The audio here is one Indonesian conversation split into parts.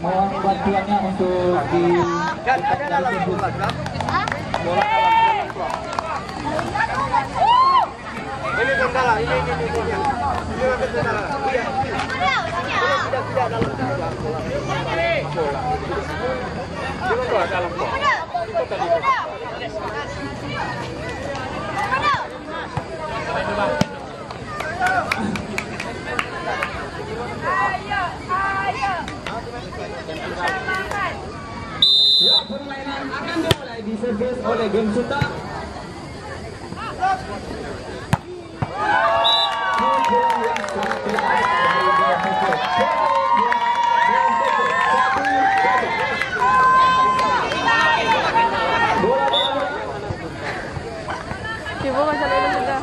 mohon bantuannya untuk di ini kendala, ini kendala. Tidak dalam ya, permainan akan dimulai di servis oleh Gem Suta. Ibu masih ada sudah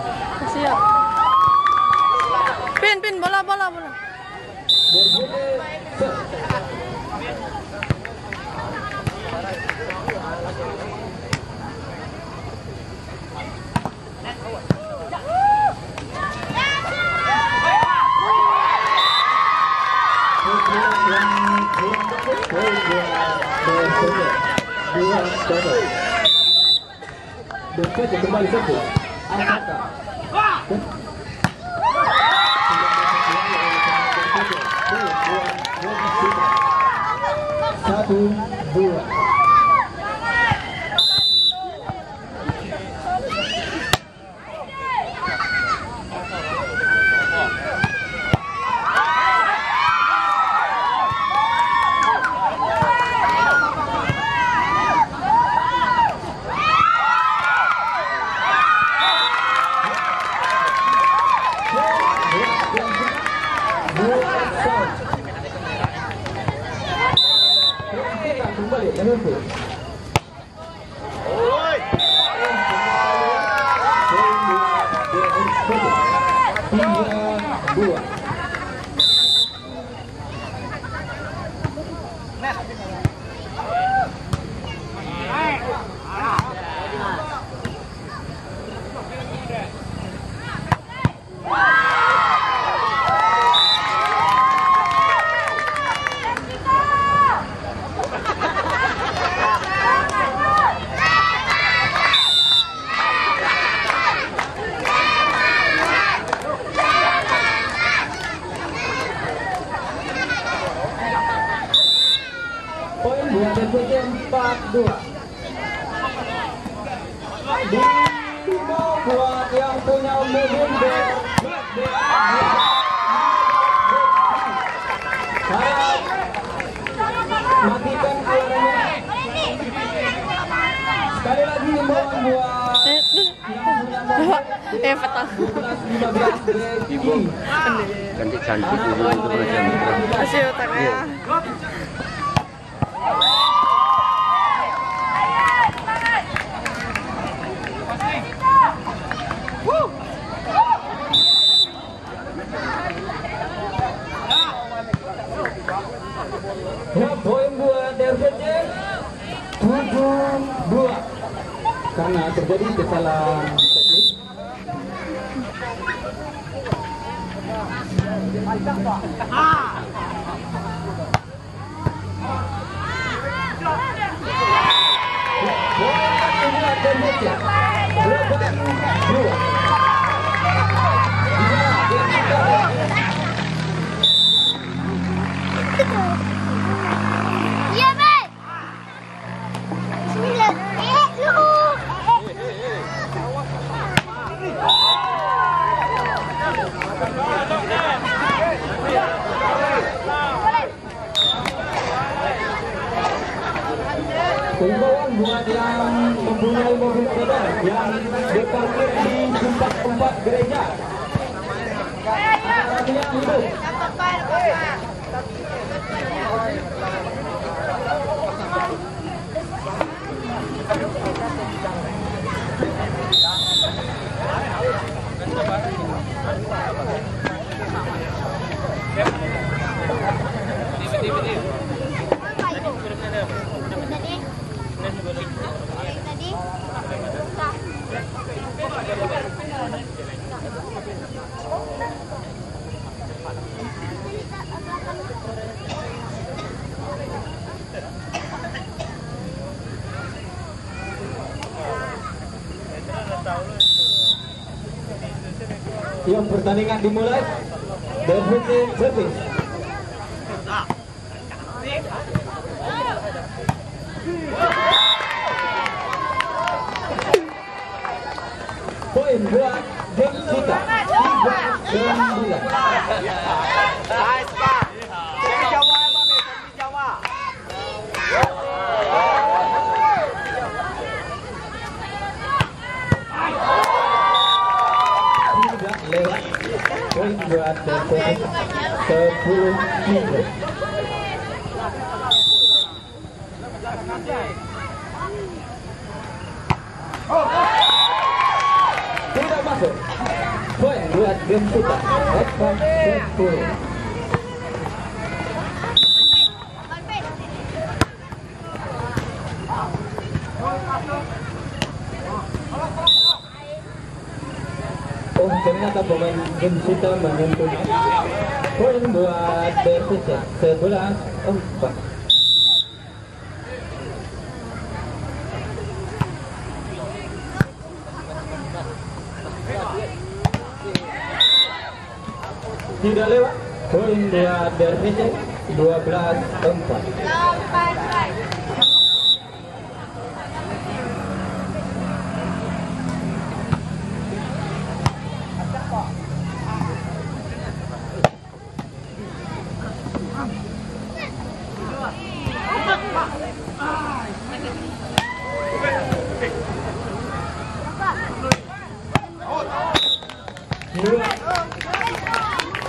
siap. Pin bola. Berikutnya kembali satu. Angkata. Satu, dua. Poin buat DPJ 4-2. Dino buat yang punya mobil matikan airnya. Sekali lagi mohon buat petang. Ibu cantik dulu Kasih utangnya. Poin buat DPJ 7-2 karena terjadi kesalahan teknis. Iya, Bay. Bismillah. Lu. Himbauan buat yang mempunyai mobil sepeda yang diparkir di tempat-tempat gereja. Artinya hidup. Yang pertandingan dimulai. Defensive service. Poin buat Jessica 3-9. Nice, Pak. Sini Jawa, Pak. Sini Jawa. Tidak lewat. Poin buat Jessica 10-3. Tidak masuk. Poin buat Jessica 4-10. Oh, ternyata pemain Jessica menyentuh. Poin buat Jessica 11-4. Tidak lewat. Poin buat Jessica 12-4.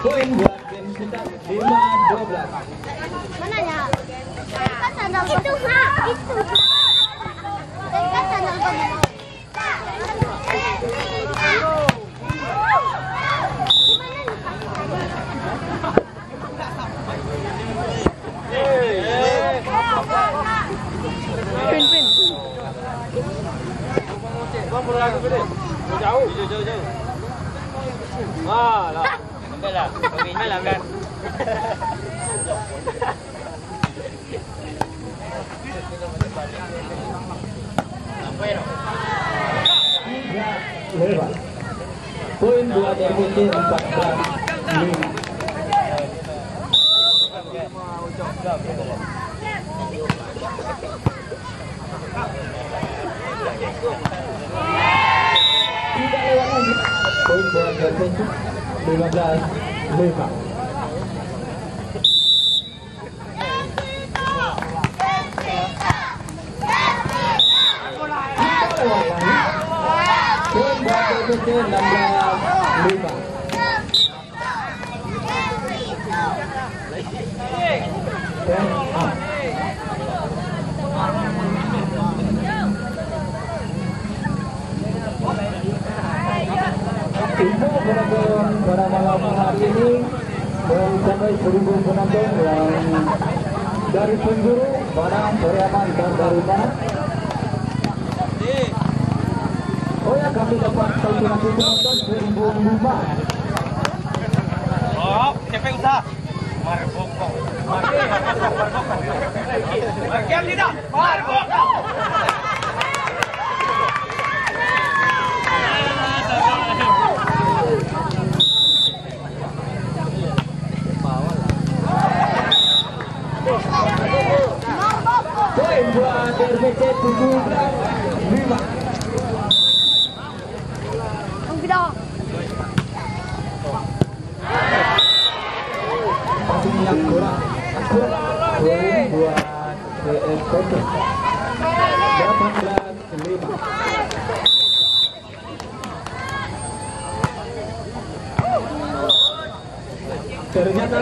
Poin buat Jessica 5-12. Mananya? Kan sandal itu, ha, itu. Kan sandal bagus. Pin. Bang, murah lagi, Bang. Jauh. Ah, lah. Ambil lah. Ambil lah, kan. Apa ya? Lewat. Poin buat RPC 14-5. Tidak lewat lagi. Poin buat RPC 15-5. Poin buat RPC 16-5. Info penonton pada malam hari ini mencapai 1.000 penonton yang dari penjuru mana Periaman dan dari mana. Oh ya, kami dapat kalkulasi penonton 1.005. Oh, siapa yang usaha? Mari bokok. Mari bokok. Game leader. Marbuk. Poin buat RBC 17-5. Passing yang kurang akurat. Poin buat RBC 18-5. Ternyata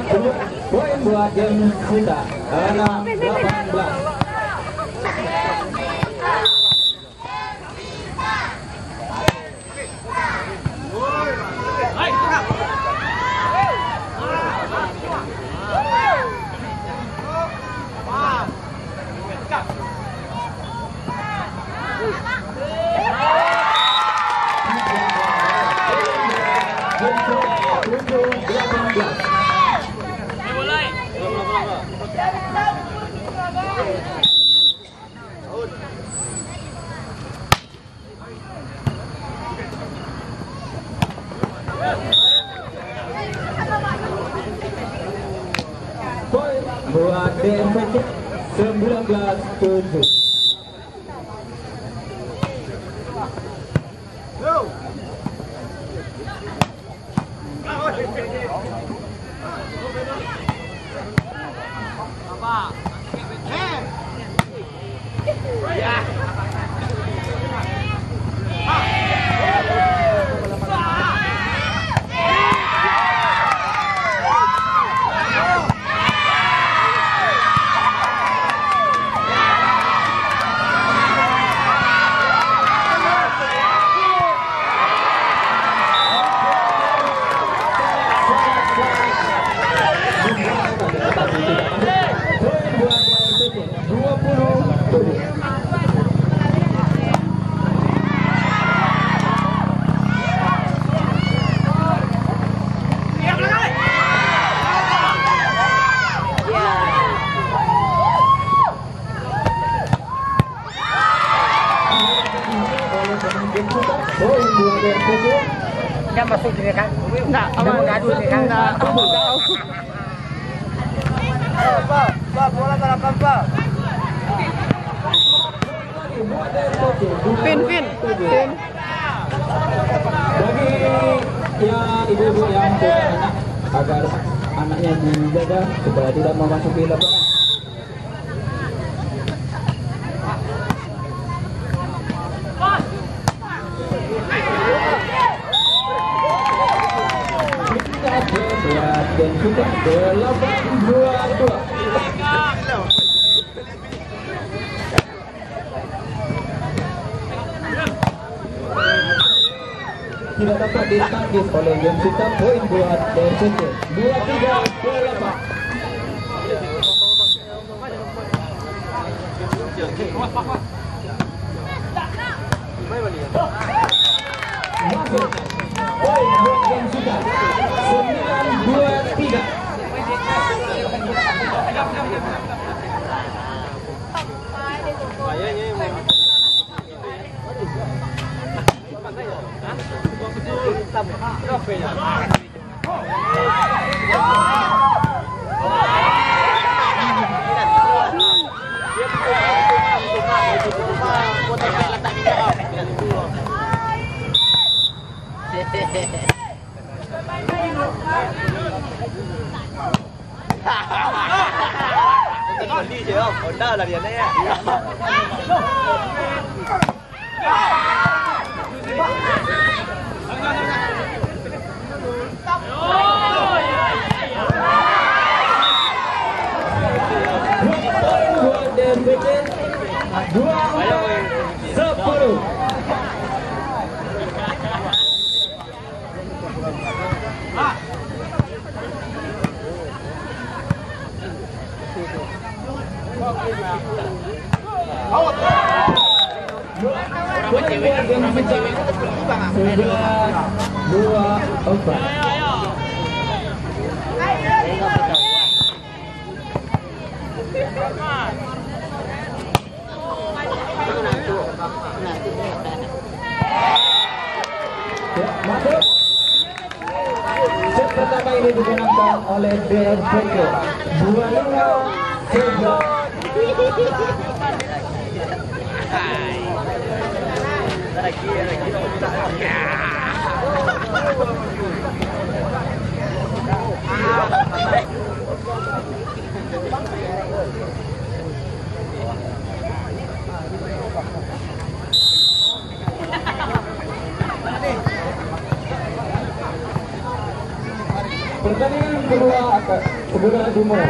poin buat game kita karena 18. Poin buat DMPC 19-7. Enggak masuk sini kan? Enggak, aman. Mengadu sini kan? Enggak, enggak. Pak, bola balapan, Pak. Pin. Bagi ya ibu-ibu yang punya anak agar anaknya dijaga supaya tidak memasuki lapangan. Dan kita 8-2-2. Tidak dapat ditangkis oleh Jensita. Poin buat DMPC 23-8. Masuk. Poin buat Jensita 9-2-3. Còn đi chứ không? Ở đâu là điểm đấy ạ? DMPC 24-10. Dua oleh DSPC 25-11. Pertandingan kedua akan segera dimulai.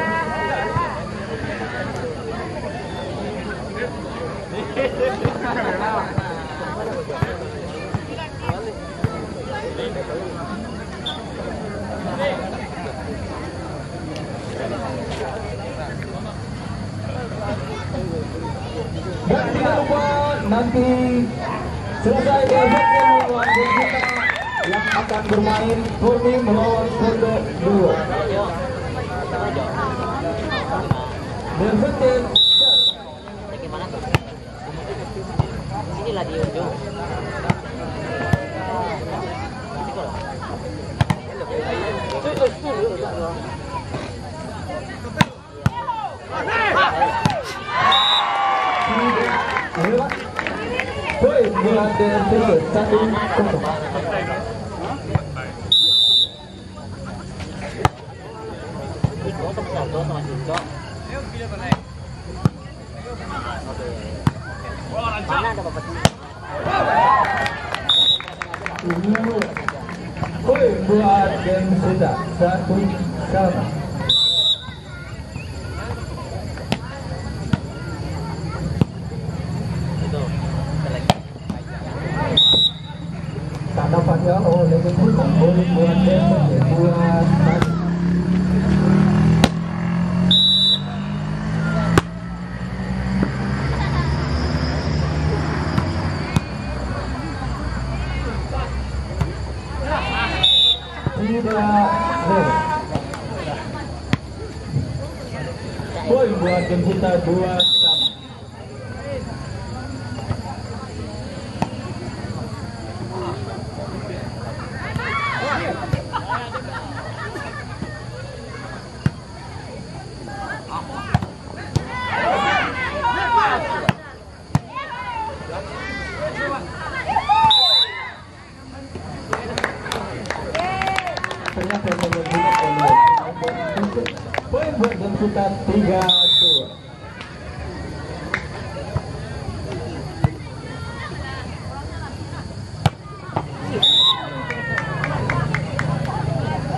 Dan tidak lupa nanti selesai besoknya melawan kita yang akan bermain Purni melawan Pondok 2. Berbentuk Inilah di ujung. poin buat DSPC 1-0. Poin buat Demsita 1-1. Tak dapat ya oleh Demsita. Poin buat Demsita 2-1. Poin buat Demsita 2-1. Ternyata menunjukkan oleh poin buat Demsita 3-2.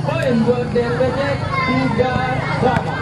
Poin buat DSPC 3-sama.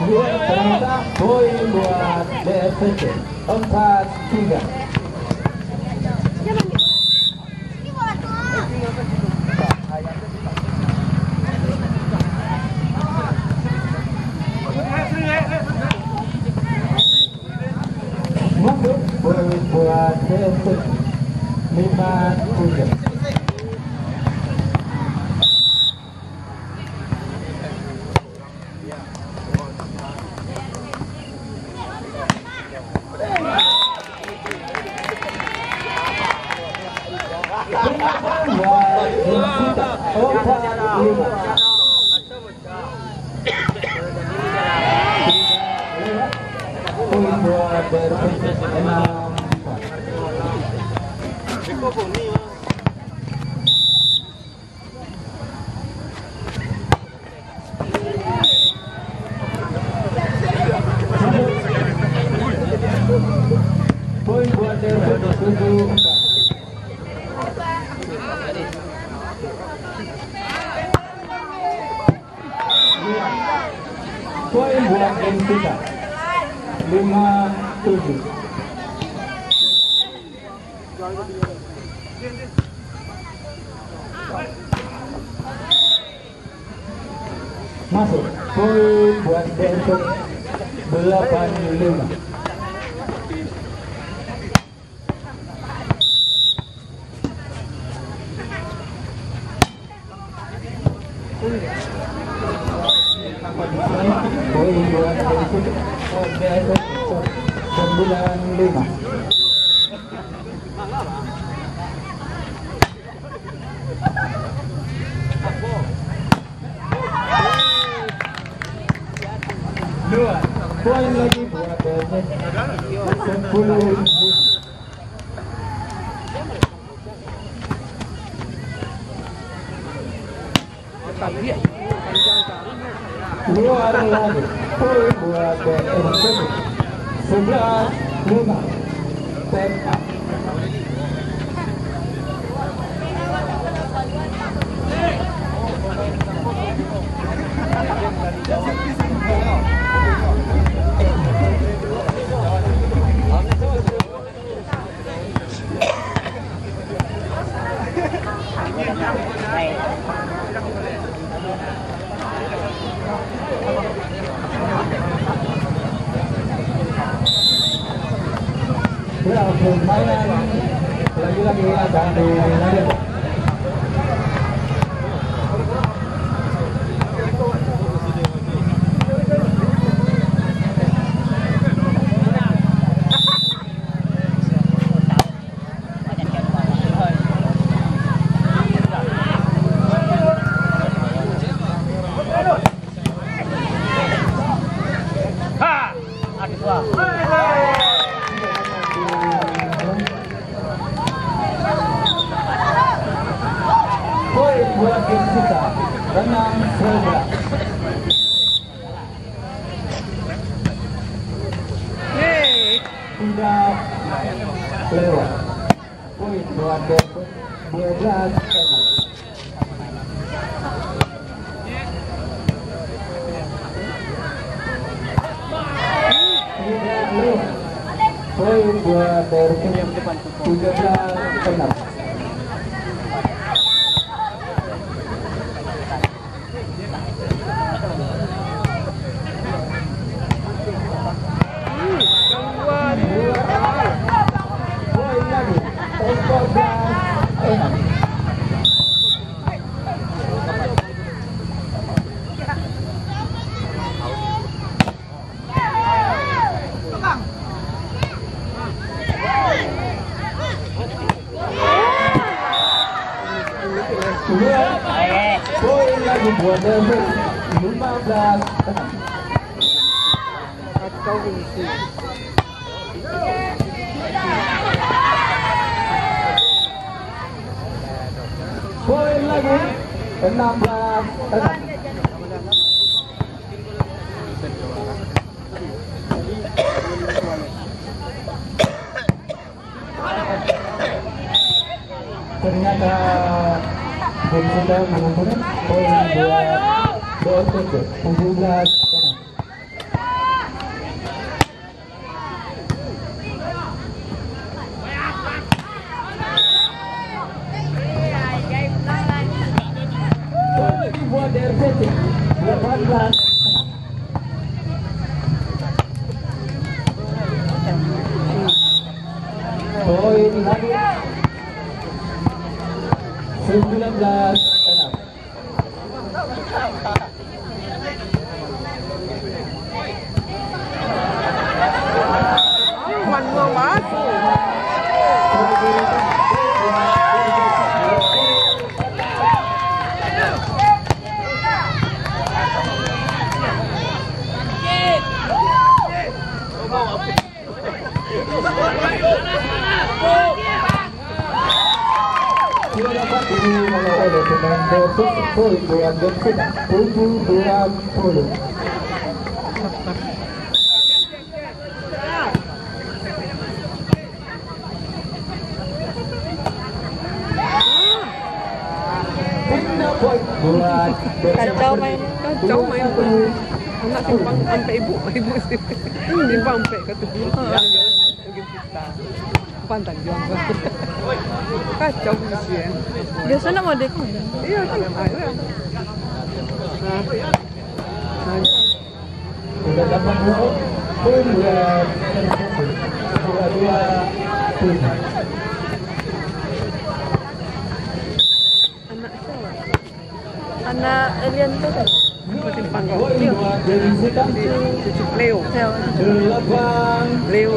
Ternyata poin buat DSPC 4-3. Mundur poin buat DSPC 5-3. Poin buat DSPC 6-4. Poin buat DSPC 7-4. Poin buat Demsita 5-7. Masuk poin buat Persib 85. Poin buat Persib 95. Dua poin lagi buat Persib 10. Luar lagi poin buat Persib 11-5. Time up. Ya, permainan lagi-lagi akan dilanjut. Poin buat tim kita 6-11. Tidak lewat. Poin buat Persib 12-6. Tidak lewat. Poin buat Persib 13-6. Poin lagi buat Persib 15-6. Poin lagi 16-6. Ternyata tim kita mengumpulkan poin buat Persib 17-6. Buat Persib 18. Poin lagi 19-6. Mantap banget. Sudah dapat dimulai oleh pemain Persib. Poin buat Persib 7-20. Pindah poin buat Persib. Kacau main anak simpang sampai ibu simpang sampai kata pantan juang kacau sih. Biasa nak mau dekor. Iya kan. Sudah dapat poin buat 2 poin. Anak siapa? Anak Elian tuh kan? Ketimpang kau. Poin buat Denvita. Cucu Leo. 8. Leo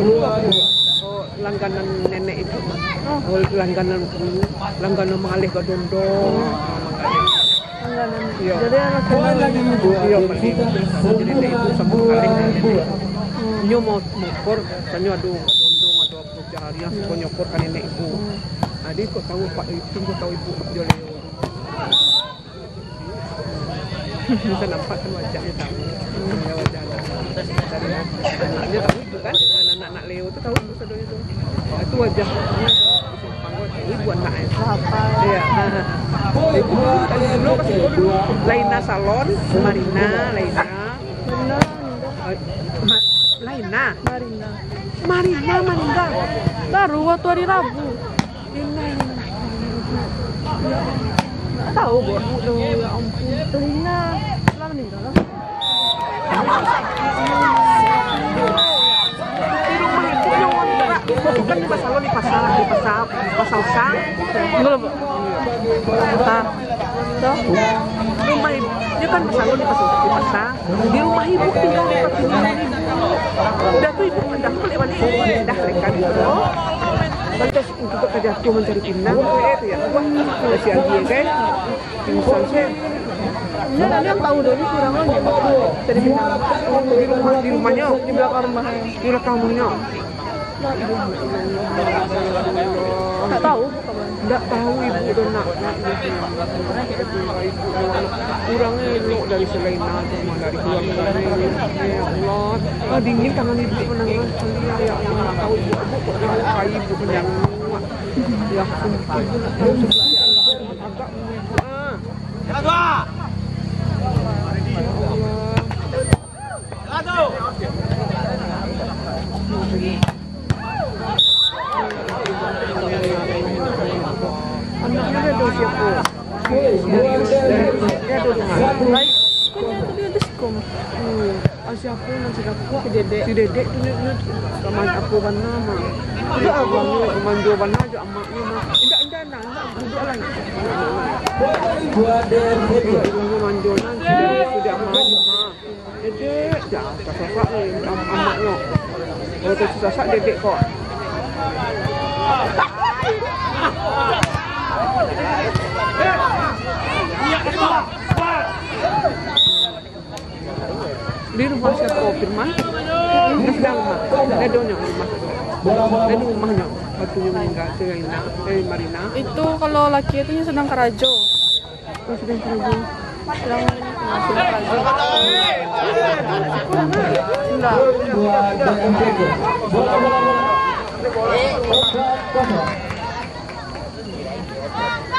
oh langganan nenek itu. Oh langganan dulu. Langganan mengalih ke dondong. Iya. Jadi anak Poin lagi buat Iya, Denvita. jadi nenek itu sama mengalih. 9. Nyo mau mokor, tanya aduh dondong ada kerja harian suka nyokor kan nenek ibu. Adik kok tahu Pak itu kok tahu ibu kerja Leo. Bisa nampak kan wajahnya tahu. Ya wajah dari anaknya tahu itu kan, anak-anak Leo itu tahu itu itu. Itu wajahnya ibu anaknya. Iya. Ibu tadi dulu pas dulu Laina Salon, Marina, Laina. Laina. Marina meninggal. baru waktu hari Rabu. Nggak tahu bu, ya ampun. Lina setelah meninggal. Di rumah ibu yang ngontrak, ibu kan di Salon di pasar Usang. Enggak bu. Ah, toh? Rumah ibu, dia kan Salon di pasar. Di rumah ibu tinggal di Papua. Udah tuh ibu udah lewat ibu, dah rekan itu. Lantas untuk kerja tuh mencari pinang, itu ya. Wah, si Agi kan, misalnya. Ini ada yang tahu dari kurangannya. Jadi di rumahnya, Di belakang rumahnya. di belakang rumahnya. Nggak tahu kapan. Nggak tahu ibu udah nak kurangnya lo dari Selena cuma dari keluarganya. Ya Allah, dingin tangan ibu menangis kali ya Allah nggak tahu ibu kok dilukai ibu menang. Ya sumpah ibu nggak tahu sebenarnya agak ibu anaknya ada siapa? Dia ada rumah. Baik. Kok dia diskom? Siapa nanti dapat? Si Dedek. Si Dedek tu ni sama aku bana mah. Tidak aku manjo bana aja amaknya mah. Tidak duduk lagi. Poin buat Denvita. Aku manjo nanti sudah amaknya mah. Dedek dah sasak ni amaknya. Kalau tu sasak Dedek kok. Di rumah siapa? Oh, Firman? Di dalam rumah. Dia donya rumah. Dia di rumahnya. Waktu dia meninggal, Selena, Marina. Itu kalau laki itu sedang kerajo. Oh, sedang kerja. Sedang kerajo. Enggak. Buat Denvita. Bola.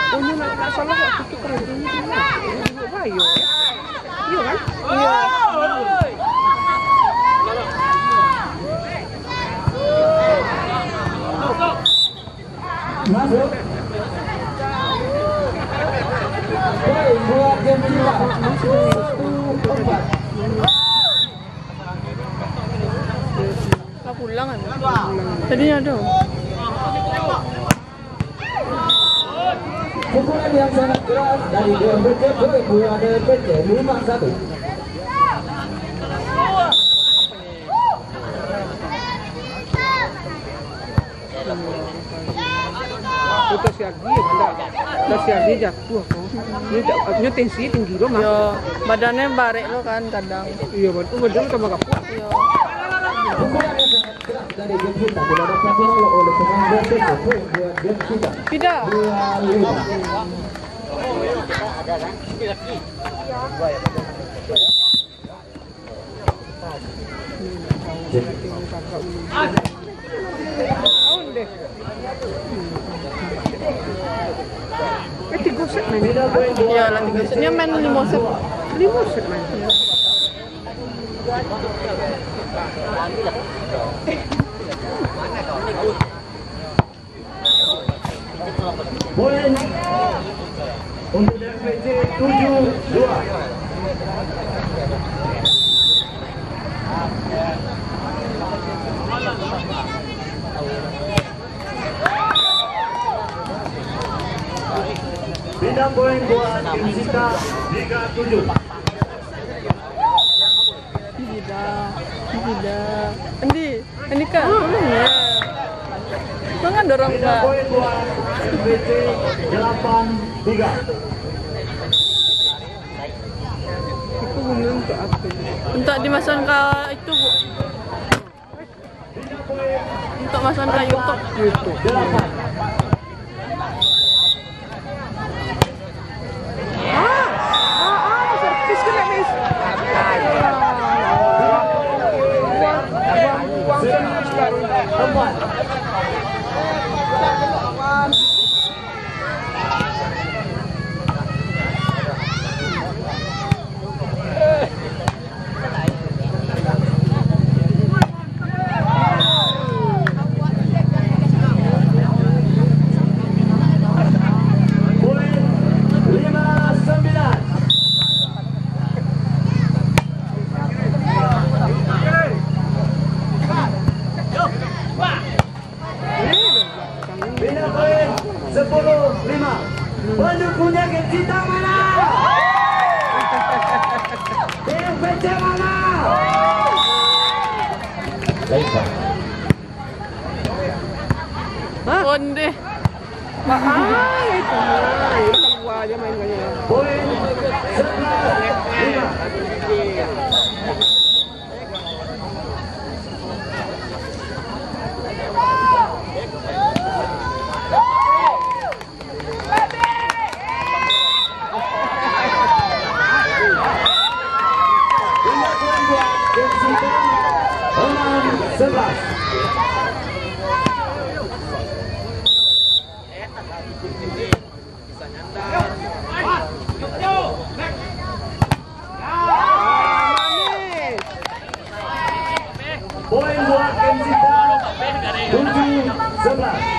Oh, ini nak salah waktu itu kerja ni. Ibu Bayu. Iya kan? Iya. Masuk. Poin buat Denvita. 4. Nggak pulang kan? Tadi ada. Pukulan yang sangat keras dari Denvita. Poin buat Denvita. 5-1. Itu si Agi enggak. Dah si Agi jatuh kok. Dia tensi tinggi loh mah. Yo, badannya barek lo kan kadang. Iya, betul betul tambah kapuk. Yo. Pukulan yang sangat keras dari Denvita. Tidak dapat diolok oleh pemain Denvita. Poin buat Denvita. Tidak. 2-5. Tahun deh. Tiga set main. Iya, lagi biasanya main 5 set. 5 set main. Poin untuk DPC 7-2. Bina poin buat tim Sita 37. Tidak. Andi kak, tolongnya. Jangan dorong Bina kak. poin buat BC 83. Itu guna untuk apa? Untuk dimasukkan ke itu bu. Untuk masukkan ke YouTube. 8. Servis kena mis. Tempat. Poin 59. Bina poin 10-5. Pendukungnya Gensita mana? BFC mana? Onde. Itu mah. Udah gua aja main kayaknya. Poin 11-5. Bina poin buat Gensita 6-11. Poin buat Gensita 7-11.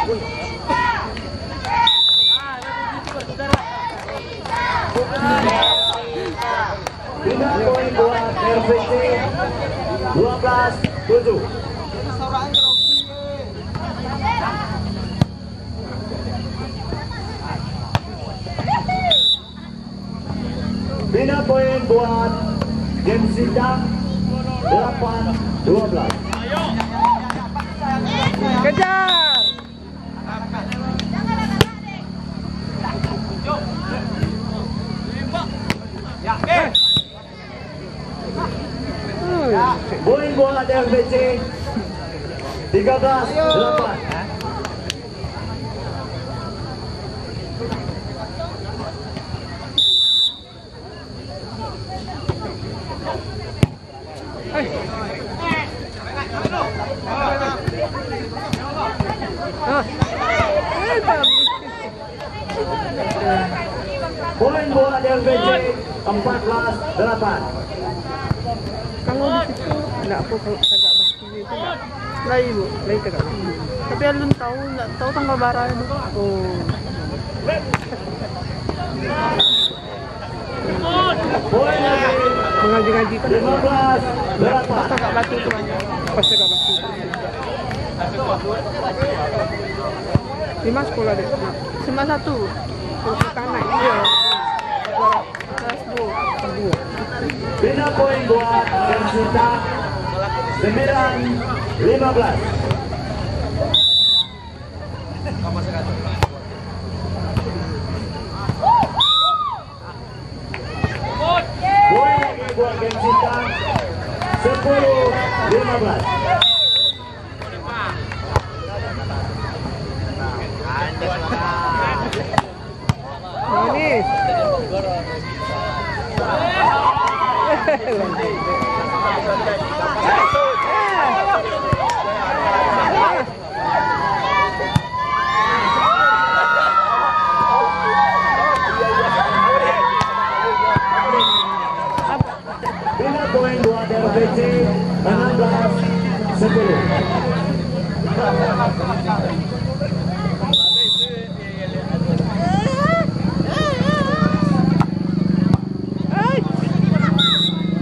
Bina poin buat RVC 12-7. Bina poin buat Gensita 8-12. Kejar. Poin buat RVC 13-8. Poin buat RVC 14-8. Kalau di situ enggak apa kalau kagak bakti itu enggak. Lai bu, lai kagak bakti. Tapi alun tahu enggak tahu tanggal bara itu. Oh. Poin lagi Mengaji-ngaji kan 15-8. pas kagak bakti itu aja. Pas kagak bakti. 5 sekolah deh. Cuma 1. Sekolah tanah iya. Kelas 2. Bina poin buat Gensita 9-15. Poin lagi buat Gensita 10-15. Manis. Bina poin buat RVC 16-10.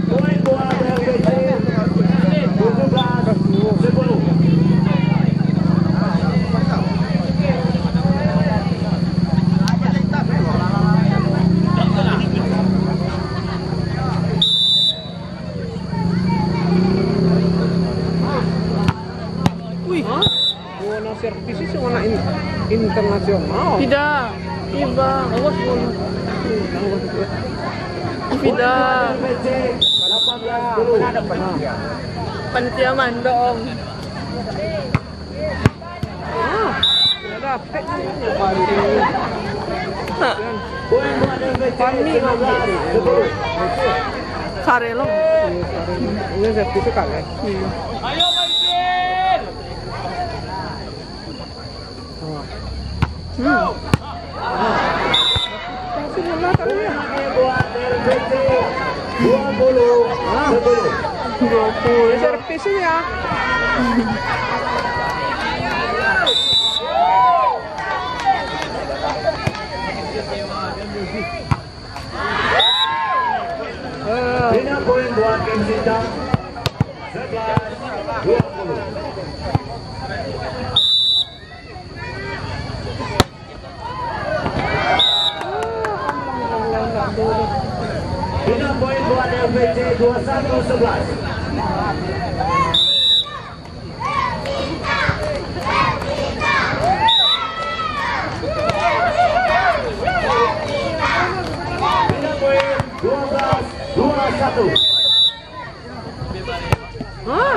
Poin buat RVC 17-10. servis itu warna internasional. Tidak. Iba. Awas pun. Tidak. 18-10. Ada panitia. Panitia mandong. Dapet Poin buat LPC Kami 19-10. Karelong. ini servis itu kalah. Ayo Maidin. Kasih bola kali ya. Buat LPC 20-10. Servis ya. Bina poin buat Kim Sintang 11-20. Bina poin buat LPC 21-11. Bina poin 12-21. Hah?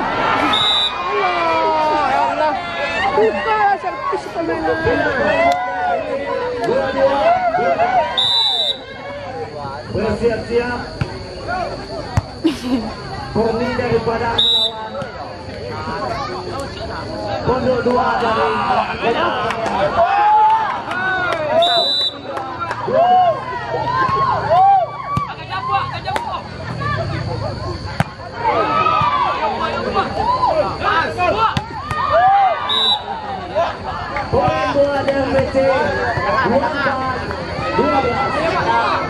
Allah, ya Allah. Buka servis pemainnya. Bersiap-siap. Kurni daripada melawan Pondok 2 dari poin buat LPC 24-12.